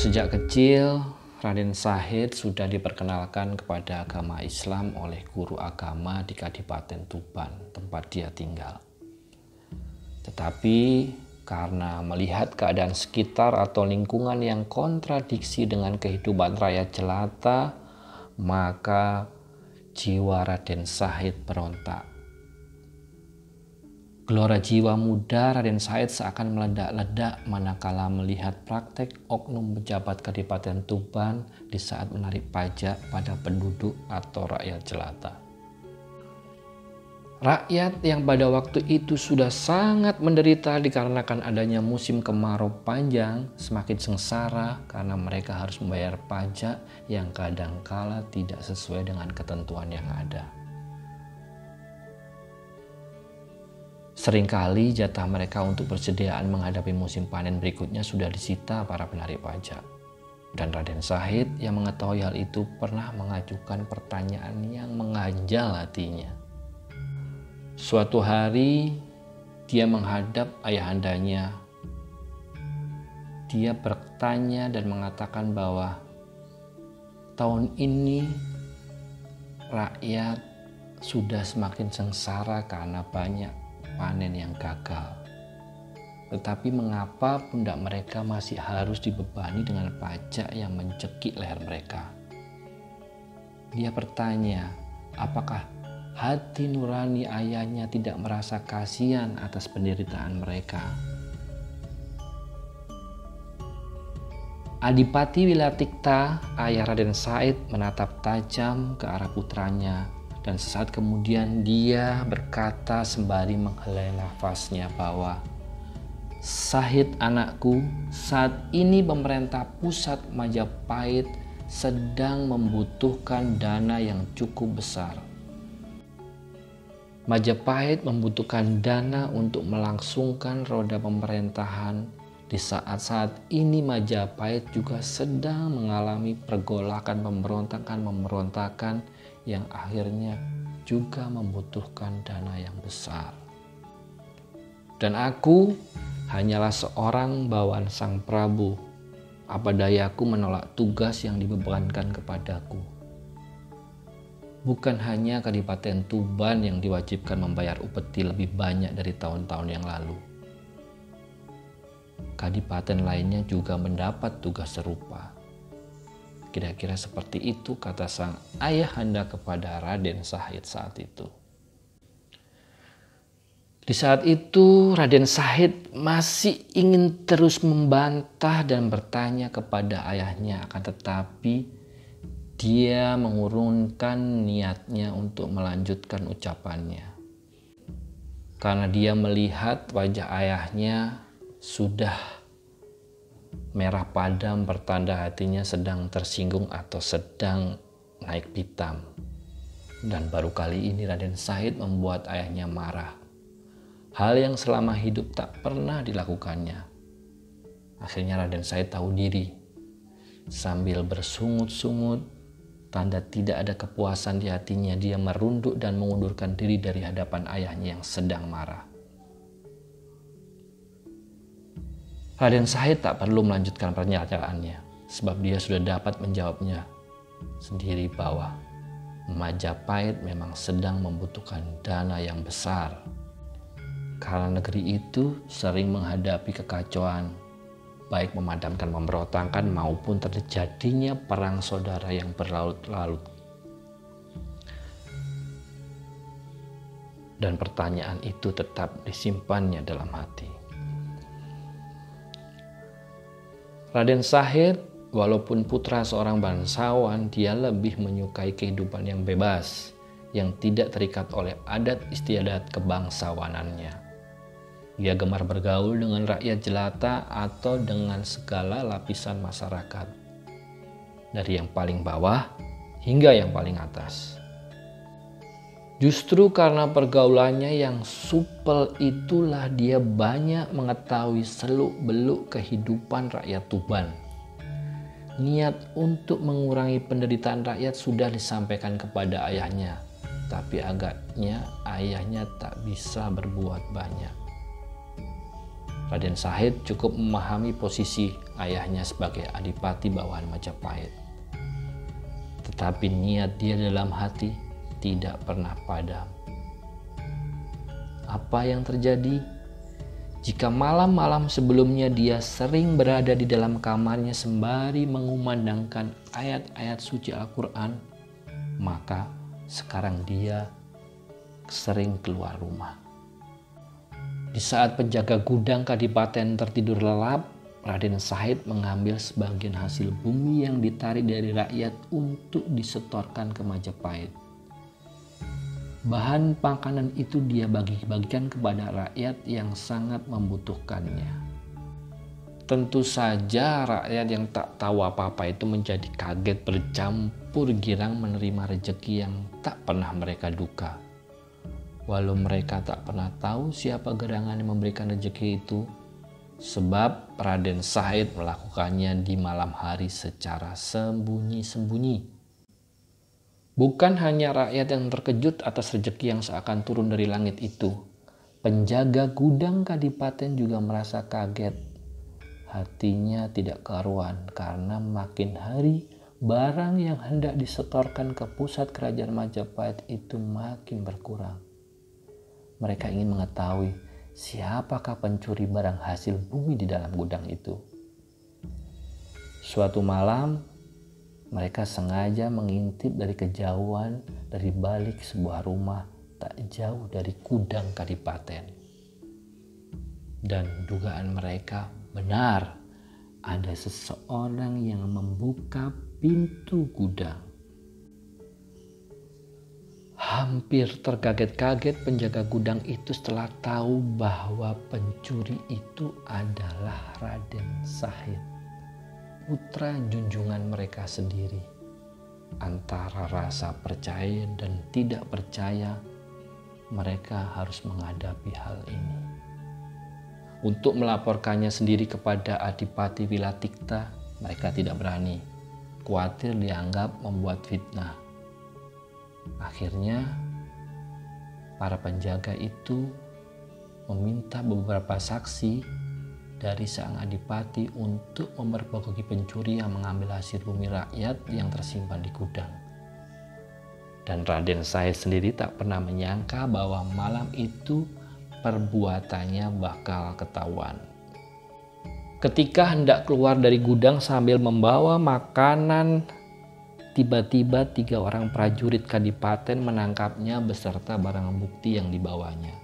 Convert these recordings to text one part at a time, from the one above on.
Sejak kecil, Raden Syahid sudah diperkenalkan kepada agama Islam oleh guru agama di Kadipaten Tuban, tempat dia tinggal. Tetapi karena melihat keadaan sekitar atau lingkungan yang kontradiksi dengan kehidupan rakyat jelata, maka jiwa Raden Syahid berontak. Gelora jiwa muda Raden Syahid seakan meledak-ledak manakala melihat praktek oknum pejabat Kadipaten Tuban di saat menarik pajak pada penduduk atau rakyat jelata. Rakyat yang pada waktu itu sudah sangat menderita dikarenakan adanya musim kemarau panjang semakin sengsara karena mereka harus membayar pajak yang kadangkala tidak sesuai dengan ketentuan yang ada. Seringkali jatah mereka untuk persediaan menghadapi musim panen berikutnya sudah disita para penarik pajak. Dan Raden Syahid yang mengetahui hal itu pernah mengajukan pertanyaan yang mengganjal hatinya. Suatu hari dia menghadap ayahandanya. Dia bertanya dan mengatakan bahwa tahun ini rakyat sudah semakin sengsara karena banyak panen yang gagal. Tetapi mengapa pundak mereka masih harus dibebani dengan pajak yang mencekik leher mereka? Dia bertanya, apakah hati nurani ayahnya tidak merasa kasihan atas penderitaan mereka? Adipati Wilatikta, ayah Raden Syahid, menatap tajam ke arah putranya. Dan sesaat kemudian dia berkata sembari menghela nafasnya bahwa, "Syahid anakku, saat ini pemerintah pusat Majapahit sedang membutuhkan dana yang cukup besar. Majapahit membutuhkan dana untuk melangsungkan roda pemerintahan di saat-saat ini Majapahit juga sedang mengalami pergolakan pemberontakan yang akhirnya juga membutuhkan dana yang besar. Dan aku hanyalah seorang bawahan Sang Prabu. Apa dayaku menolak tugas yang dibebankan kepadaku. Bukan hanya Kadipaten Tuban yang diwajibkan membayar upeti lebih banyak dari tahun-tahun yang lalu. Kadipaten lainnya juga mendapat tugas serupa." Kira-kira seperti itu kata sang ayahanda kepada Raden Syahid saat itu. Di saat itu Raden Syahid masih ingin terus membantah dan bertanya kepada ayahnya, akan tetapi dia mengurungkan niatnya untuk melanjutkan ucapannya. Karena dia melihat wajah ayahnya sudah merah padam, bertanda hatinya sedang tersinggung atau sedang naik pitam. Dan baru kali ini Raden Syahid membuat ayahnya marah. Hal yang selama hidup tak pernah dilakukannya. Akhirnya Raden Syahid tahu diri. Sambil bersungut-sungut, tanda tidak ada kepuasan di hatinya, dia merunduk dan mengundurkan diri dari hadapan ayahnya yang sedang marah. Raden Syahid tak perlu melanjutkan pernyataannya, sebab dia sudah dapat menjawabnya sendiri bahwa Majapahit memang sedang membutuhkan dana yang besar. Karena negeri itu sering menghadapi kekacauan, baik memadamkan pemberontakan maupun terjadinya perang saudara yang berlarut-larut. Dan pertanyaan itu tetap disimpannya dalam hati. Raden Syahid, walaupun putra seorang bangsawan, dia lebih menyukai kehidupan yang bebas, yang tidak terikat oleh adat istiadat kebangsawanannya. Dia gemar bergaul dengan rakyat jelata atau dengan segala lapisan masyarakat, dari yang paling bawah hingga yang paling atas. Justru karena pergaulannya yang supel itulah dia banyak mengetahui seluk-beluk kehidupan rakyat Tuban. Niat untuk mengurangi penderitaan rakyat sudah disampaikan kepada ayahnya, tapi agaknya ayahnya tak bisa berbuat banyak. Raden Syahid cukup memahami posisi ayahnya sebagai adipati bawahan Majapahit. Tetapi niat dia dalam hati tidak pernah padam. Apa yang terjadi? Jika malam-malam sebelumnya dia sering berada di dalam kamarnya sembari mengumandangkan ayat-ayat suci Al-Quran, maka sekarang dia sering keluar rumah. Di saat penjaga gudang kadipaten tertidur lelap, Raden Syahid mengambil sebagian hasil bumi yang ditarik dari rakyat untuk disetorkan ke Majapahit. Bahan makanan itu dia bagi-bagikan kepada rakyat yang sangat membutuhkannya. Tentu saja rakyat yang tak tahu apa-apa itu menjadi kaget bercampur girang menerima rejeki yang tak pernah mereka duga. Walau mereka tak pernah tahu siapa gerangan yang memberikan rejeki itu, sebab Raden Syahid melakukannya di malam hari secara sembunyi-sembunyi. Bukan hanya rakyat yang terkejut atas rejeki yang seakan turun dari langit itu, penjaga gudang kadipaten juga merasa kaget. Hatinya tidak karuan karena makin hari barang yang hendak disetorkan ke pusat kerajaan Majapahit itu makin berkurang. Mereka ingin mengetahui siapakah pencuri barang hasil bumi di dalam gudang itu. Suatu malam, mereka sengaja mengintip dari kejauhan dari balik sebuah rumah tak jauh dari gudang kadipaten. Dan dugaan mereka benar, ada seseorang yang membuka pintu gudang. Hampir terkaget-kaget penjaga gudang itu setelah tahu bahwa pencuri itu adalah Raden Syahid, putra junjungan mereka sendiri. Antara rasa percaya dan tidak percaya, mereka harus menghadapi hal ini. Untuk melaporkannya sendiri kepada Adipati Wilatikta, mereka tidak berani, khawatir dianggap membuat fitnah. Akhirnya, para penjaga itu meminta beberapa saksi dari sang adipati untuk memergoki pencuri yang mengambil hasil bumi rakyat yang tersimpan di gudang. Dan Raden Syahid sendiri tak pernah menyangka bahwa malam itu perbuatannya bakal ketahuan. Ketika hendak keluar dari gudang sambil membawa makanan, tiba-tiba 3 orang prajurit kadipaten menangkapnya beserta barang bukti yang dibawanya.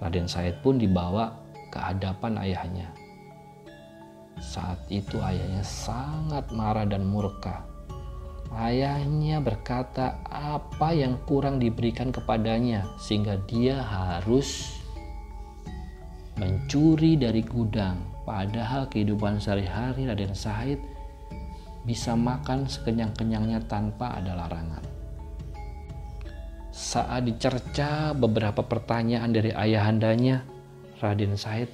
Raden Syahid pun dibawa ke hadapan ayahnya. Saat itu ayahnya sangat marah dan murka. Ayahnya berkata apa yang kurang diberikan kepadanya sehingga dia harus mencuri dari gudang. Padahal kehidupan sehari-hari Raden Syahid bisa makan sekenyang-kenyangnya tanpa ada larangan. Saat dicerca beberapa pertanyaan dari ayahandanya, Raden Syahid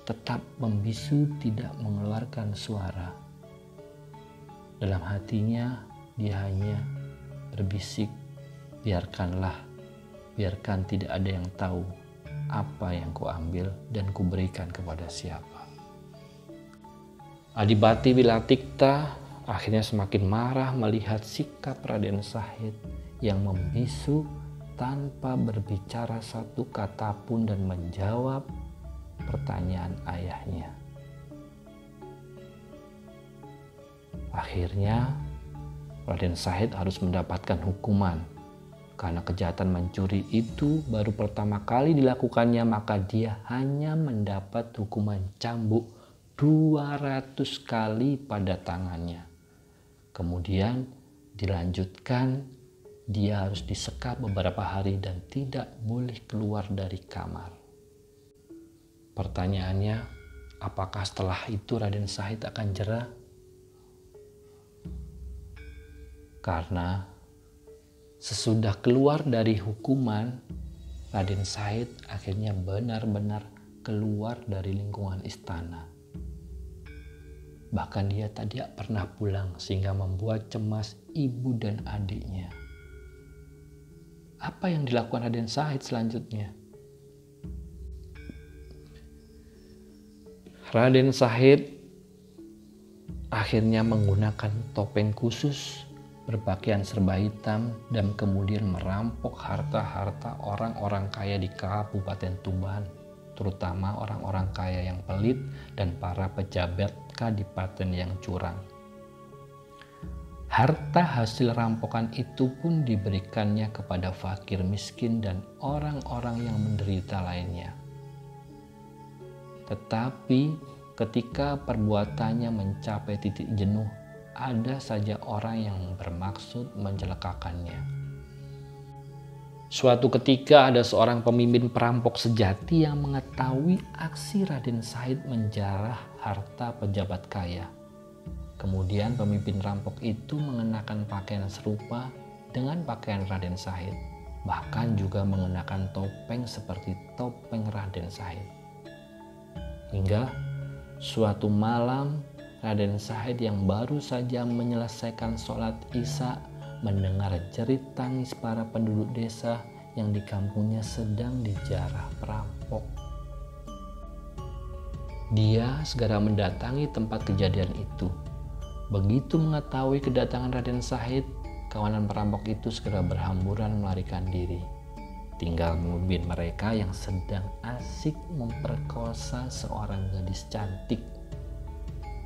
tetap membisu tidak mengeluarkan suara. Dalam hatinya dia hanya berbisik, biarkan tidak ada yang tahu apa yang kuambil dan kuberikan kepada siapa. Adipati Wilatikta akhirnya semakin marah melihat sikap Raden Syahid yang membisu tanpa berbicara satu kata pun dan menjawab pertanyaan ayahnya. Akhirnya Raden Syahid harus mendapatkan hukuman karena kejahatan mencuri itu baru pertama kali dilakukannya, maka dia hanya mendapat hukuman cambuk 200 kali pada tangannya. Kemudian dilanjutkan, dia harus disekap beberapa hari dan tidak boleh keluar dari kamar. Pertanyaannya, apakah setelah itu Raden Syahid akan jera? Karena sesudah keluar dari hukuman, Raden Syahid akhirnya benar-benar keluar dari lingkungan istana. Bahkan dia tidak pernah pulang sehingga membuat cemas ibu dan adiknya. Apa yang dilakukan Raden Syahid selanjutnya? Raden Syahid akhirnya menggunakan topeng khusus, berpakaian serba hitam, dan kemudian merampok harta-harta orang-orang kaya di Kabupaten Tuban, terutama orang-orang kaya yang pelit dan para pejabat kadipaten yang curang. Harta hasil rampokan itu pun diberikannya kepada fakir miskin dan orang-orang yang menderita lainnya. Tetapi ketika perbuatannya mencapai titik jenuh, ada saja orang yang bermaksud mencelakakannya. Suatu ketika ada seorang pemimpin perampok sejati yang mengetahui aksi Raden Syahid menjarah harta pejabat kaya. Kemudian pemimpin rampok itu mengenakan pakaian serupa dengan pakaian Raden Syahid, bahkan juga mengenakan topeng seperti topeng Raden Syahid. Hingga suatu malam, Raden Syahid yang baru saja menyelesaikan sholat Isya mendengar jerit tangis para penduduk desa yang di kampungnya sedang dijarah perampok. Dia segera mendatangi tempat kejadian itu. Begitu mengetahui kedatangan Raden Syahid, kawanan perampok itu segera berhamburan melarikan diri. Tinggal memimpin mereka yang sedang asik memperkosa seorang gadis cantik.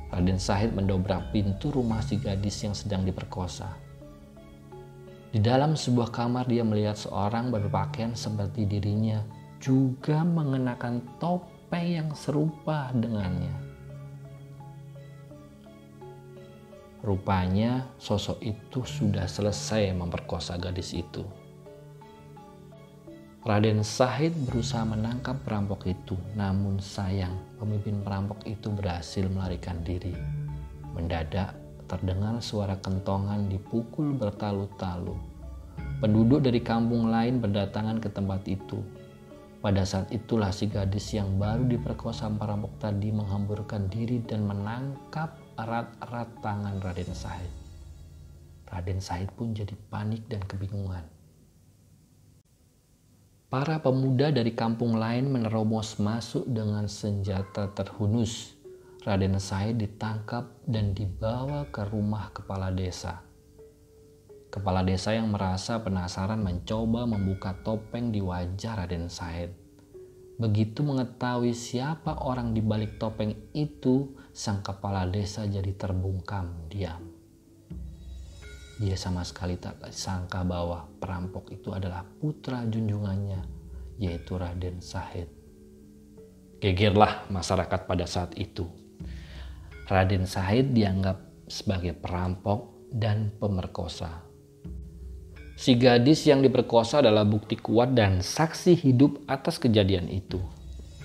Raden Syahid mendobrak pintu rumah si gadis yang sedang diperkosa. Di dalam sebuah kamar dia melihat seorang berpakaian seperti dirinya, juga mengenakan topeng yang serupa dengannya. Rupanya sosok itu sudah selesai memperkosa gadis itu. Raden Syahid berusaha menangkap perampok itu, namun sayang pemimpin perampok itu berhasil melarikan diri. Mendadak terdengar suara kentongan dipukul bertalu-talu. Penduduk dari kampung lain berdatangan ke tempat itu. Pada saat itulah si gadis yang baru diperkosa perampok tadi menghamburkan diri dan menangkap erat-erat tangan Raden Syahid. Raden Syahid pun jadi panik dan kebingungan. Para pemuda dari kampung lain menerobos masuk dengan senjata terhunus. Raden Syahid ditangkap dan dibawa ke rumah kepala desa. Kepala desa yang merasa penasaran mencoba membuka topeng di wajah Raden Syahid. Begitu mengetahui siapa orang di balik topeng itu, sang kepala desa jadi terbungkam diam. Dia sama sekali tak sangka bahwa perampok itu adalah putra junjungannya, yaitu Raden Syahid. Gegerlah masyarakat pada saat itu. Raden Syahid dianggap sebagai perampok dan pemerkosa. Si gadis yang diperkosa adalah bukti kuat dan saksi hidup atas kejadian itu.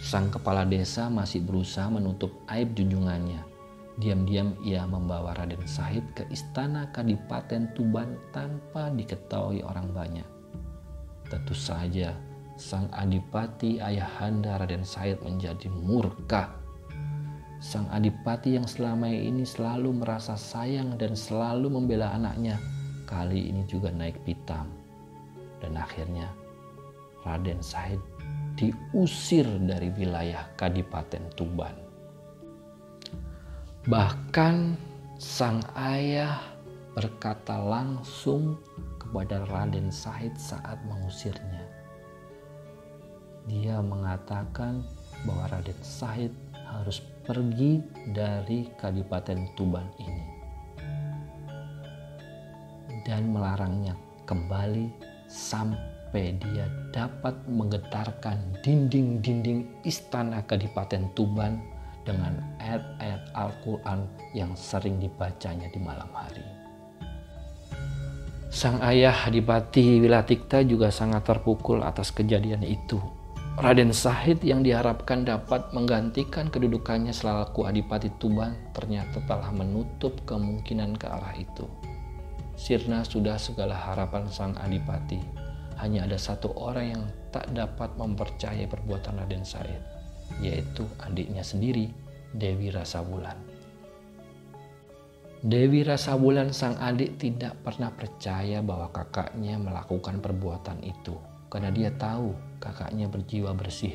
Sang kepala desa masih berusaha menutup aib junjungannya. Diam-diam ia membawa Raden Syahid ke istana Kadipaten Tuban tanpa diketahui orang banyak. Tentu saja sang adipati ayahanda Raden Syahid menjadi murka. Sang adipati yang selama ini selalu merasa sayang dan selalu membela anaknya, kali ini juga naik pitam. Dan akhirnya Raden Syahid diusir dari wilayah Kadipaten Tuban. Bahkan sang ayah berkata langsung kepada Raden Syahid saat mengusirnya. Dia mengatakan bahwa Raden Syahid harus pergi dari Kadipaten Tuban ini dan melarangnya kembali sampai dia dapat menggetarkan dinding-dinding istana Kadipaten Tuban dengan ayat-ayat Al-Quran yang sering dibacanya di malam hari. Sang ayah Adipati Wilatikta juga sangat terpukul atas kejadian itu. Raden Syahid yang diharapkan dapat menggantikan kedudukannya selaku Adipati Tuban ternyata telah menutup kemungkinan ke arah itu. Sirna sudah segala harapan sang Adipati. Hanya ada satu orang yang tak dapat mempercayai perbuatan Raden Syahid, yaitu adiknya sendiri, Dewi Rasawulan. Dewi Rasawulan sang adik tidak pernah percaya bahwa kakaknya melakukan perbuatan itu, karena dia tahu kakaknya berjiwa bersih.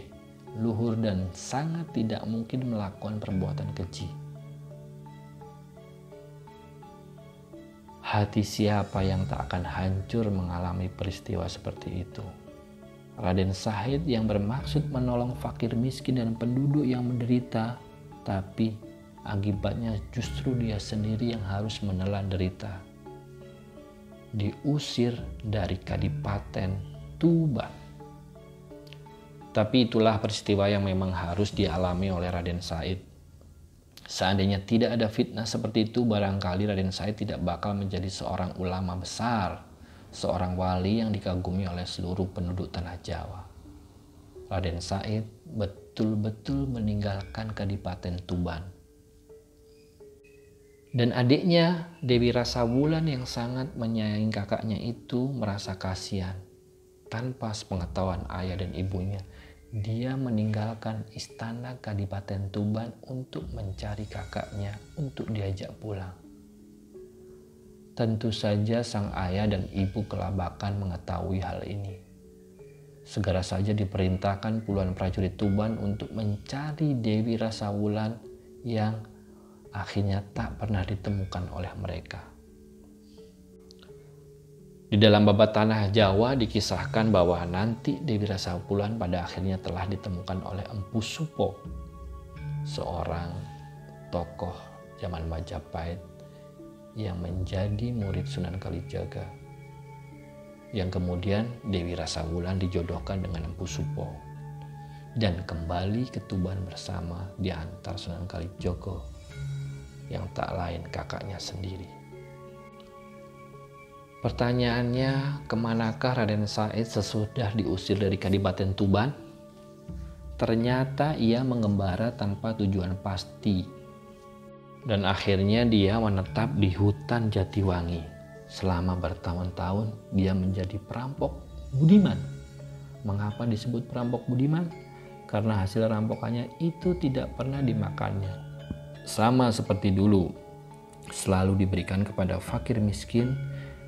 luhur dan sangat tidak mungkin melakukan perbuatan keji. Hati siapa yang tak akan hancur mengalami peristiwa seperti itu? Raden Syahid yang bermaksud menolong fakir miskin dan penduduk yang menderita, tapi akibatnya justru dia sendiri yang harus menelan derita. Diusir dari Kadipaten Tuban. Tapi itulah peristiwa yang memang harus dialami oleh Raden Syahid. Seandainya tidak ada fitnah seperti itu, barangkali Raden Syahid tidak bakal menjadi seorang ulama besar, seorang wali yang dikagumi oleh seluruh penduduk tanah Jawa. Raden Syahid betul-betul meninggalkan Kadipaten Tuban. Dan adiknya Dewi Rasawulan yang sangat menyayangi kakaknya itu merasa kasihan. Tanpa sepengetahuan ayah dan ibunya, dia meninggalkan istana Kadipaten Tuban untuk mencari kakaknya untuk diajak pulang. Tentu saja sang ayah dan ibu kelabakan mengetahui hal ini. Segera saja diperintahkan puluhan prajurit Tuban untuk mencari Dewi Rasawulan yang akhirnya tak pernah ditemukan oleh mereka. Di dalam babat Tanah Jawa dikisahkan bahwa nanti Dewi Rasawulan pada akhirnya telah ditemukan oleh Empu Supo, seorang tokoh zaman Majapahit yang menjadi murid Sunan Kalijaga, yang kemudian Dewi Rasawulan dijodohkan dengan Empu Supo dan kembali ke Tuban bersama diantar Sunan Kalijogo yang tak lain kakaknya sendiri. Pertanyaannya, kemanakah Raden Syahid sesudah diusir dari Kadipaten Tuban? Ternyata ia mengembara tanpa tujuan pasti. Dan akhirnya dia menetap di hutan Jatiwangi. Selama bertahun-tahun dia menjadi perampok budiman. Mengapa disebut perampok budiman? Karena hasil rampokannya itu tidak pernah dimakannya. Sama seperti dulu, selalu diberikan kepada fakir miskin,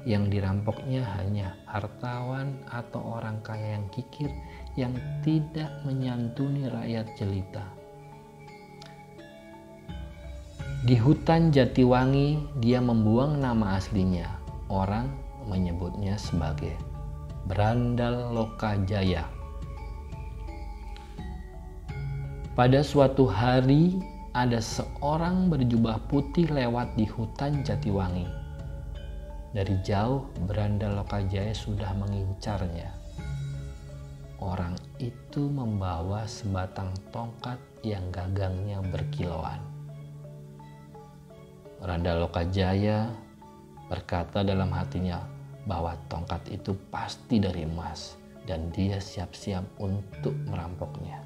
yang dirampoknya hanya hartawan atau orang kaya yang kikir yang tidak menyantuni rakyat jelita. Di hutan Jatiwangi dia membuang nama aslinya. Orang menyebutnya sebagai Brandal Lokajaya. Pada suatu hari ada seorang berjubah putih lewat di hutan Jatiwangi. Dari jauh Brandal Lokajaya sudah mengincarnya. Orang itu membawa sebatang tongkat yang gagangnya berkilauan. Brandal Lokajaya berkata dalam hatinya bahwa tongkat itu pasti dari emas dan dia siap-siap untuk merampoknya.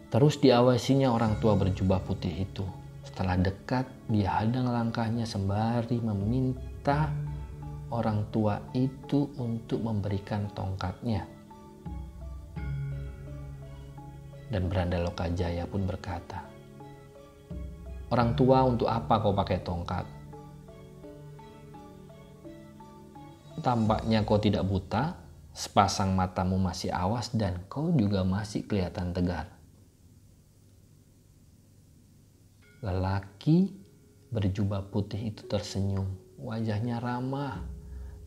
Terus diawasinya orang tua berjubah putih itu. Setelah dekat, dia hadang langkahnya sembari meminta orang tua itu untuk memberikan tongkatnya. Dan Brandal Lokajaya pun berkata, "Orang tua, untuk apa kau pakai tongkat? Tampaknya kau tidak buta, sepasang matamu masih awas dan kau juga masih kelihatan tegar." Lelaki berjubah putih itu tersenyum, wajahnya ramah.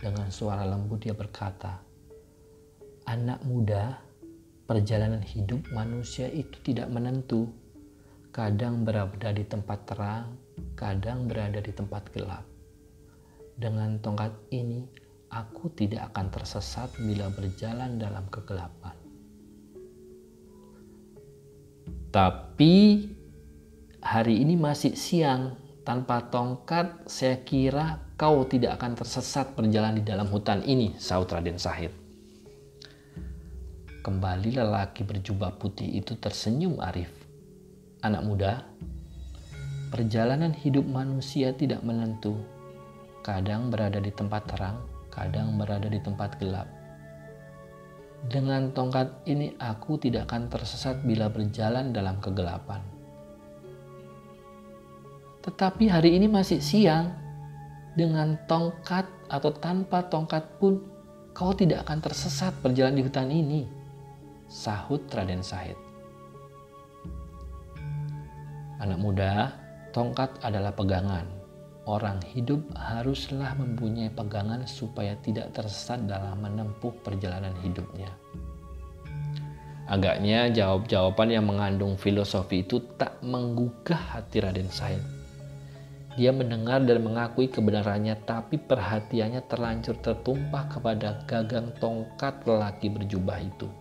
Dengan suara lembut dia berkata, "Anak muda, perjalanan hidup manusia itu tidak menentu. Kadang berada di tempat terang, kadang berada di tempat gelap. Dengan tongkat ini, aku tidak akan tersesat bila berjalan dalam kegelapan. Tapi hari ini masih siang, tanpa tongkat saya kira kau tidak akan tersesat berjalan di dalam hutan ini," sahut Raden Syahid. Kembali lelaki berjubah putih itu tersenyum arif. "Anak muda, perjalanan hidup manusia tidak menentu. Kadang berada di tempat terang, kadang berada di tempat gelap. Dengan tongkat ini aku tidak akan tersesat bila berjalan dalam kegelapan. Tetapi hari ini masih siang. Dengan tongkat atau tanpa tongkat pun kau tidak akan tersesat berjalan di hutan ini," sahut Raden Syahid. Anak muda, tongkat adalah pegangan. Orang hidup haruslah mempunyai pegangan supaya tidak tersesat dalam menempuh perjalanan hidupnya. Agaknya jawaban yang mengandung filosofi itu tak menggugah hati Raden Syahid. Dia mendengar dan mengakui kebenarannya, tapi perhatiannya terlanjur tertumpah kepada gagang tongkat lelaki berjubah itu.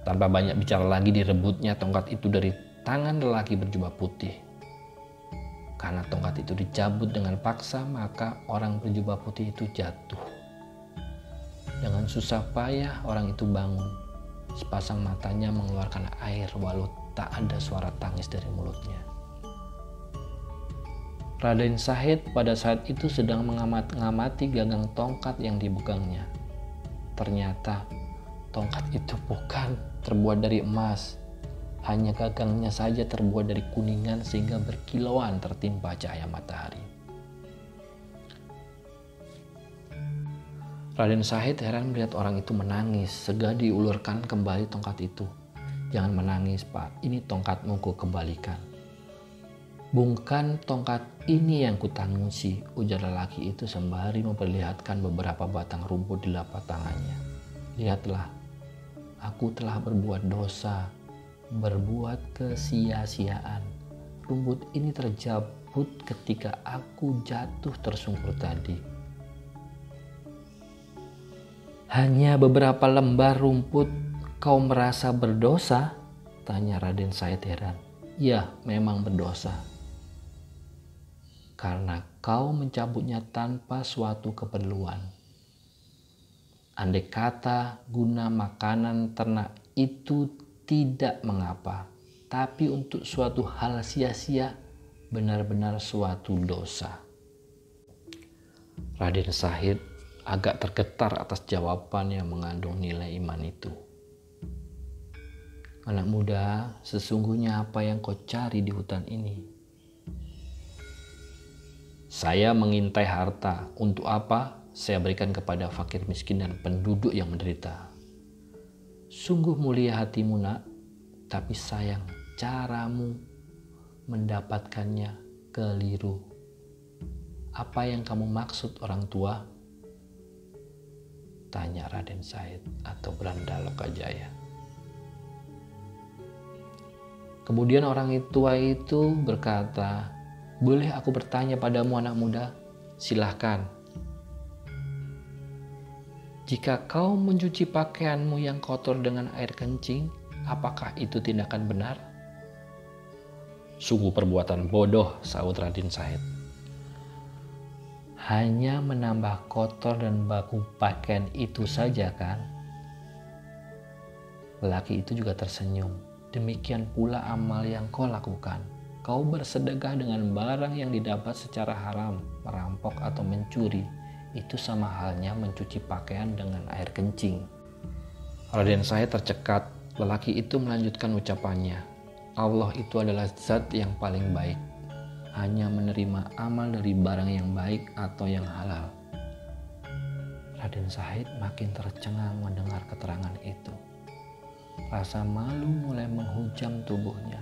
Tanpa banyak bicara lagi, direbutnya tongkat itu dari tangan lelaki berjubah putih. Karena tongkat itu dicabut dengan paksa, maka orang berjubah putih itu jatuh. Dengan susah payah orang itu bangun. Sepasang matanya mengeluarkan air walau tak ada suara tangis dari mulutnya. Raden Syahid pada saat itu sedang mengamati gagang tongkat yang dipegangnya. Ternyata tongkat itu bukan terbuat dari emas. Hanya gagangnya saja terbuat dari kuningan sehingga berkilauan tertimpa cahaya matahari. Raden Syahid heran melihat orang itu menangis. Segera diulurkan kembali tongkat itu. "Jangan menangis, Pak. Ini tongkatmu ku kembalikan." "Bukan tongkat ini yang kutangisi," ujar lelaki itu sembari memperlihatkan beberapa batang rumput di lapak tangannya. "Lihatlah, aku telah berbuat dosa, berbuat kesia-siaan. Rumput ini terjabut ketika aku jatuh tersungkur tadi." "Hanya beberapa lembar rumput kau merasa berdosa?" tanya Raden Syahid heran. "Ya, memang berdosa. Karena kau mencabutnya tanpa suatu keperluan. Andai kata guna makanan ternak itu tidak mengapa, tapi untuk suatu hal sia-sia benar-benar suatu dosa." Raden Syahid agak tergetar atas jawaban yang mengandung nilai iman itu. "Anak muda, sesungguhnya apa yang kau cari di hutan ini?" "Saya mengintai harta. Untuk apa? Saya berikan kepada fakir miskin dan penduduk yang menderita." "Sungguh mulia hatimu, nak. Tapi sayang, caramu mendapatkannya keliru. Apa yang kamu maksud, orang tua?" tanya Raden Syahid atau Belanda Lokajaya. Kemudian orang tua itu berkata, "Boleh aku bertanya padamu, anak muda?" "Silahkan." "Jika kau mencuci pakaianmu yang kotor dengan air kencing, apakah itu tindakan benar?" "Sungguh perbuatan bodoh," sahut Raden Syahid. "Hanya menambah kotor dan bau pakaian itu saja kan?" Lelaki itu juga tersenyum. "Demikian pula amal yang kau lakukan. Kau bersedekah dengan barang yang didapat secara haram, merampok atau mencuri. Itu sama halnya mencuci pakaian dengan air kencing." Raden Syahid tercekat. Lelaki itu melanjutkan ucapannya. "Allah itu adalah zat yang paling baik. Hanya menerima amal dari barang yang baik atau yang halal." Raden Syahid makin tercengang mendengar keterangan itu. Rasa malu mulai menghujam tubuhnya.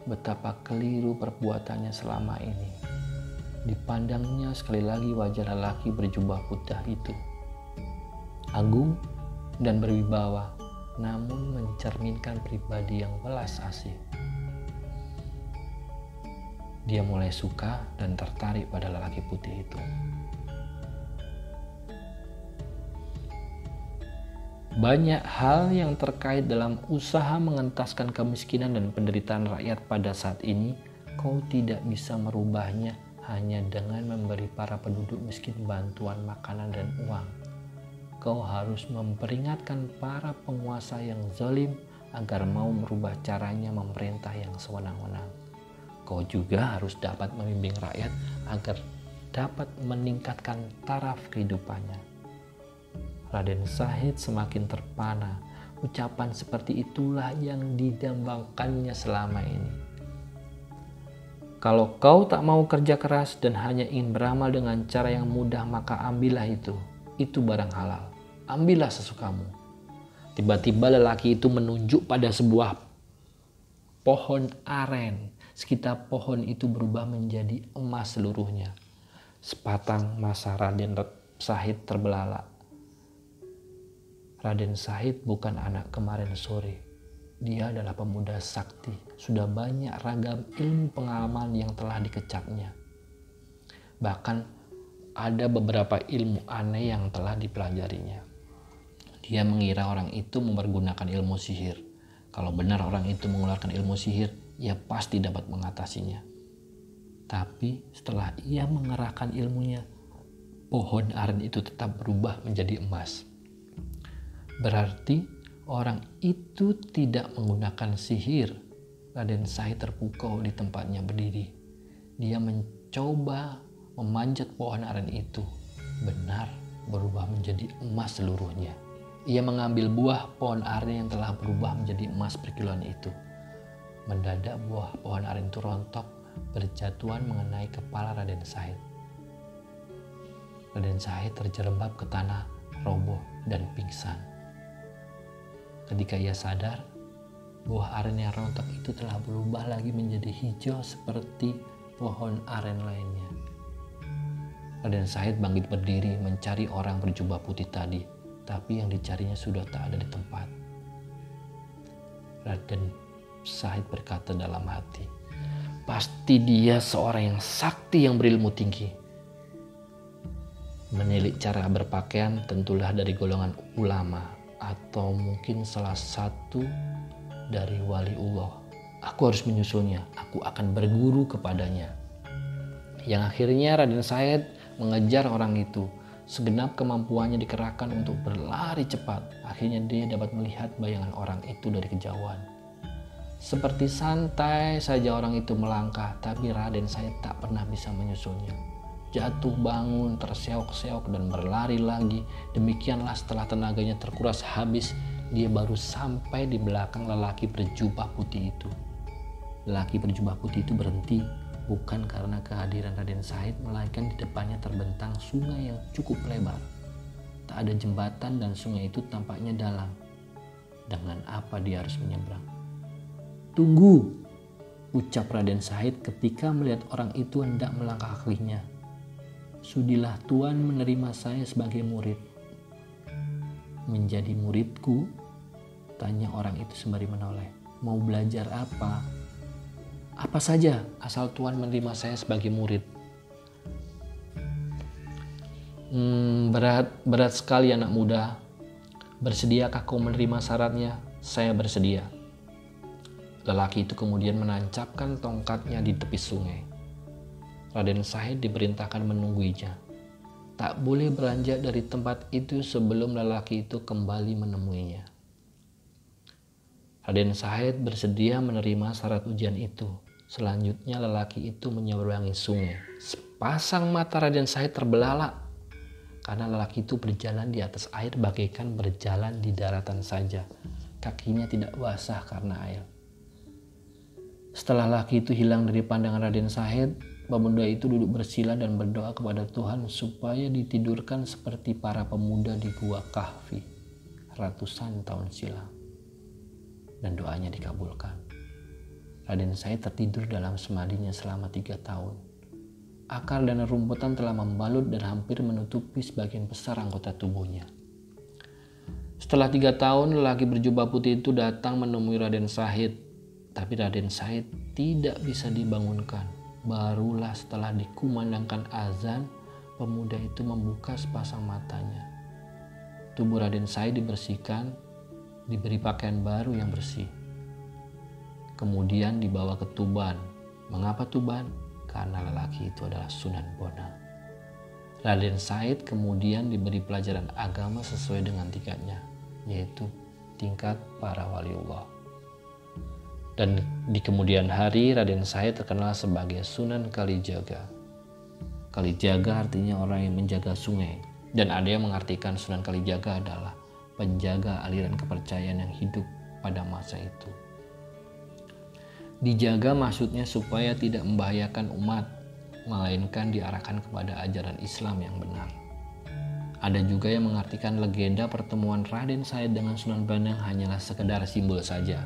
Betapa keliru perbuatannya selama ini. Dipandangnya sekali lagi wajah lelaki berjubah putih itu. Agung dan berwibawa, namun mencerminkan pribadi yang welas asih. Dia mulai suka dan tertarik pada lelaki putih itu. Banyak hal yang terkait dalam usaha mengentaskan kemiskinan dan penderitaan rakyat pada saat ini, kau tidak bisa merubahnya hanya dengan memberi para penduduk miskin bantuan makanan dan uang. Kau harus memperingatkan para penguasa yang zalim agar mau merubah caranya memerintah yang sewenang-wenang. Kau juga harus dapat membimbing rakyat agar dapat meningkatkan taraf kehidupannya. Raden Syahid semakin terpana. Ucapan seperti itulah yang didambakannya selama ini. Kalau kau tak mau kerja keras dan hanya ingin beramal dengan cara yang mudah, maka ambillah itu. Itu barang halal. Ambillah sesukamu. Tiba-tiba lelaki itu menunjuk pada sebuah pohon aren. Sekitar pohon itu berubah menjadi emas seluruhnya. Sepatang mata Raden Syahid terbelalak. Raden Syahid bukan anak kemarin sore. Dia adalah pemuda sakti. Sudah banyak ragam ilmu pengalaman yang telah dikecapnya. Bahkan ada beberapa ilmu aneh yang telah dipelajarinya. Dia mengira orang itu mempergunakan ilmu sihir. Kalau benar orang itu mengeluarkan ilmu sihir, ia pasti dapat mengatasinya. Tapi setelah ia mengerahkan ilmunya, pohon aren itu tetap berubah menjadi emas. Berarti orang itu tidak menggunakan sihir. Raden Syahid terpukau di tempatnya berdiri. Dia mencoba memanjat pohon aren itu. Benar, berubah menjadi emas seluruhnya. Ia mengambil buah pohon aren yang telah berubah menjadi emas perkiloan itu. Mendadak buah pohon aren itu rontok, berjatuhan mengenai kepala Raden Syahid. Raden Syahid terjerembab ke tanah, roboh dan pingsan. Ketika ia sadar, buah aren yang rontok itu telah berubah lagi menjadi hijau seperti pohon aren lainnya. Raden Syahid bangkit berdiri mencari orang berjubah putih tadi, tapi yang dicarinya sudah tak ada di tempat. Raden Syahid berkata dalam hati, pasti dia seorang yang sakti yang berilmu tinggi. Menilik cara berpakaian tentulah dari golongan ulama atau mungkin salah satu dari waliullah. Aku harus menyusulnya, aku akan berguru kepadanya. Yang akhirnya Raden Syahid mengejar orang itu. Segenap kemampuannya dikerahkan untuk berlari cepat. Akhirnya dia dapat melihat bayangan orang itu dari kejauhan. Seperti santai saja orang itu melangkah, tapi Raden Syahid tak pernah bisa menyusulnya. Jatuh bangun, terseok-seok dan berlari lagi. Demikianlah setelah tenaganya terkuras habis, dia baru sampai di belakang lelaki berjubah putih itu. Lelaki berjubah putih itu berhenti, bukan karena kehadiran Raden Syahid, melainkan di depannya terbentang sungai yang cukup lebar. Tak ada jembatan dan sungai itu tampaknya dalam. Dengan apa dia harus menyeberang? Tunggu, ucap Raden Syahid ketika melihat orang itu hendak melangkah kakinya. Sudilah Tuan menerima saya sebagai murid. Menjadi muridku? Tanya orang itu sembari menoleh. Mau belajar apa? Apa saja asal Tuan menerima saya sebagai murid. Berat sekali anak muda. Bersediakah kau menerima syaratnya? Saya bersedia. Lelaki itu kemudian menancapkan tongkatnya di tepi sungai. Raden Syahid diperintahkan menungguinya. Tak boleh beranjak dari tempat itu sebelum lelaki itu kembali menemuinya. Raden Syahid bersedia menerima syarat ujian itu. Selanjutnya lelaki itu menyeberangi sungai. Sepasang mata Raden Syahid terbelalak karena lelaki itu berjalan di atas air bagaikan berjalan di daratan saja. Kakinya tidak basah karena air. Setelah lelaki itu hilang dari pandangan Raden Syahid, pemuda itu duduk bersila dan berdoa kepada Tuhan supaya ditidurkan seperti para pemuda di Gua Kahfi ratusan tahun silam. Dan doanya dikabulkan. Raden Syahid tertidur dalam semadinya selama 3 tahun. Akar dan rumputan telah membalut dan hampir menutupi sebagian besar anggota tubuhnya. Setelah 3 tahun, lelaki berjubah putih itu datang menemui Raden Syahid. Tapi Raden Syahid tidak bisa dibangunkan. Barulah setelah dikumandangkan azan, pemuda itu membuka sepasang matanya. Tubuh Raden Syahid dibersihkan, diberi pakaian baru yang bersih. Kemudian dibawa ke Tuban. Mengapa Tuban? Karena lelaki itu adalah Sunan Bonang. Raden Syahid kemudian diberi pelajaran agama sesuai dengan tingkatnya, yaitu tingkat para waliullah. Dan di kemudian hari Raden Syahid terkenal sebagai Sunan Kalijaga. Kalijaga artinya orang yang menjaga sungai. Dan ada yang mengartikan Sunan Kalijaga adalah penjaga aliran kepercayaan yang hidup pada masa itu. Dijaga maksudnya supaya tidak membahayakan umat, melainkan diarahkan kepada ajaran Islam yang benar. Ada juga yang mengartikan legenda pertemuan Raden Said dengan Sunan Bonang hanyalah sekedar simbol saja.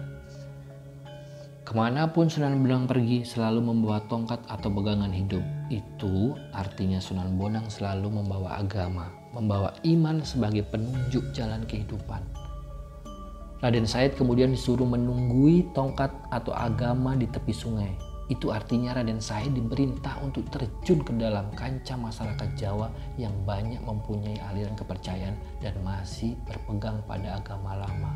Kemanapun Sunan Bonang pergi selalu membawa tongkat atau pegangan hidup. Itu artinya Sunan Bonang selalu membawa agama, membawa iman sebagai penunjuk jalan kehidupan. Raden Said kemudian disuruh menunggui tongkat atau agama di tepi sungai. Itu artinya Raden Said diperintah untuk terjun ke dalam kancah masyarakat Jawa yang banyak mempunyai aliran kepercayaan dan masih berpegang pada agama lama.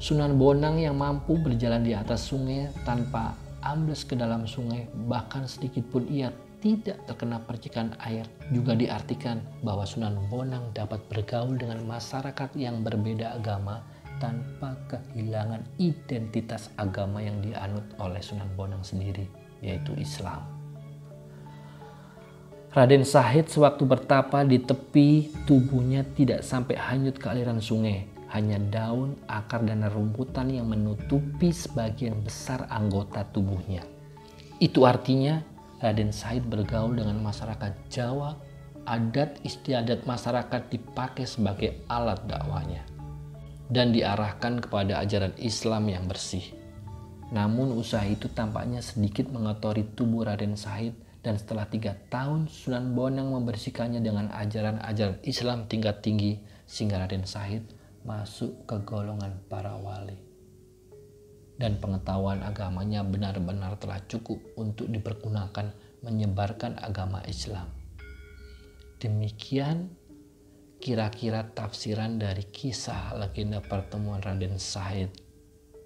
Sunan Bonang yang mampu berjalan di atas sungai tanpa ambles ke dalam sungai, bahkan sedikit pun ia tidak terkena percikan air, juga diartikan bahwa Sunan Bonang dapat bergaul dengan masyarakat yang berbeda agama tanpa kehilangan identitas agama yang dianut oleh Sunan Bonang sendiri, yaitu Islam. Raden Said sewaktu bertapa di tepi tubuhnya tidak sampai hanyut ke aliran sungai. Hanya daun, akar, dan rumputan yang menutupi sebagian besar anggota tubuhnya. Itu artinya Raden Said bergaul dengan masyarakat Jawa. Adat istiadat masyarakat dipakai sebagai alat dakwahnya dan diarahkan kepada ajaran Islam yang bersih. Namun usaha itu tampaknya sedikit mengotori tubuh Raden Said, dan setelah 3 tahun Sunan Bonang membersihkannya dengan ajaran-ajaran Islam tingkat tinggi sehingga Raden Said masuk ke golongan para wali. Dan pengetahuan agamanya benar-benar telah cukup untuk dipergunakan menyebarkan agama Islam. Demikian kira-kira tafsiran dari kisah legenda pertemuan Raden Said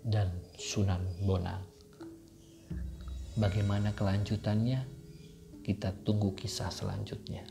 dan Sunan Bonang. Bagaimana kelanjutannya? Kita tunggu kisah selanjutnya.